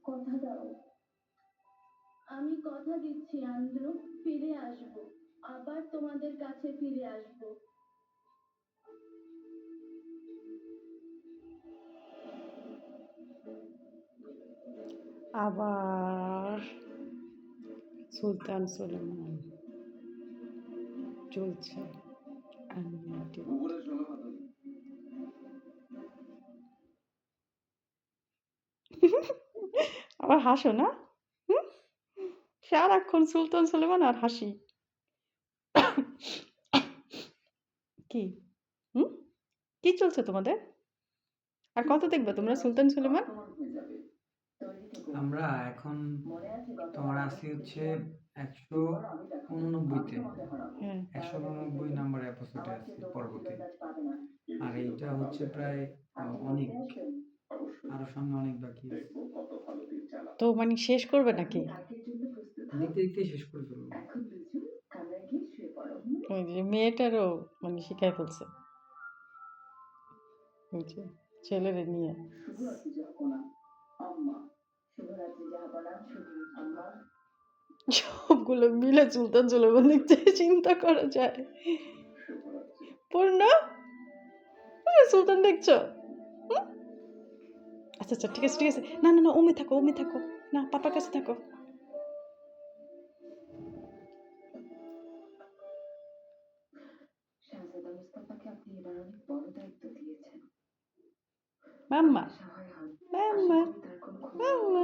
কথা দাও। আমি কথা দিচ্ছি আন্দ্রু, ফিরে আসবো, আবার তোমাদের কাছে ফিরে আসবো। আবার সুলতান সুলেমান চলছে আনলিমিটেড। আবার হাসো না? হুম? সারাক্ষণ সুলতান সুলেমান আর হাসি। কি? হুম? কি চলছে তোমাদের? আর কত দেখবে তোমরা সুলতান সুলেমান? আমরা এখন তোমার আছি হচ্ছে 189-তে। হ্যাঁ। 189 নাম্বার এপিসোডে আছি পর্বতে। আর এইটা হচ্ছে প্রায় অনেক, আরো সামনে অনেক বাকি আছে। তো মানে শেষ করবে নাকি? দেখতে দেখতে শেষ করে ফেলবো। ওই যে মেয়েটারও মানে শিখাই ফেলছে। ওই যে ছেলেরে নিয়ে। সবগুলো মিলে সুলতান সুলেমান দেখতে চিন্তা করা যায়। পূর্ণ তুমি সুলতান দেখছো? হুম? আচ্ছা আচ্ছা ঠিক আছে ঠিক আছে। না না না ওমে থাকো ওমে থাকো। না পাপার কাছে থাকো। শাহজাদা মুস্তাফাকে আপনি এবার অনেক বড় দায়িত্ব দিয়েছেন। মাম্মা সহায় হন। মাম্মা আশা করি তার কোনো ক্ষতি মাম্মা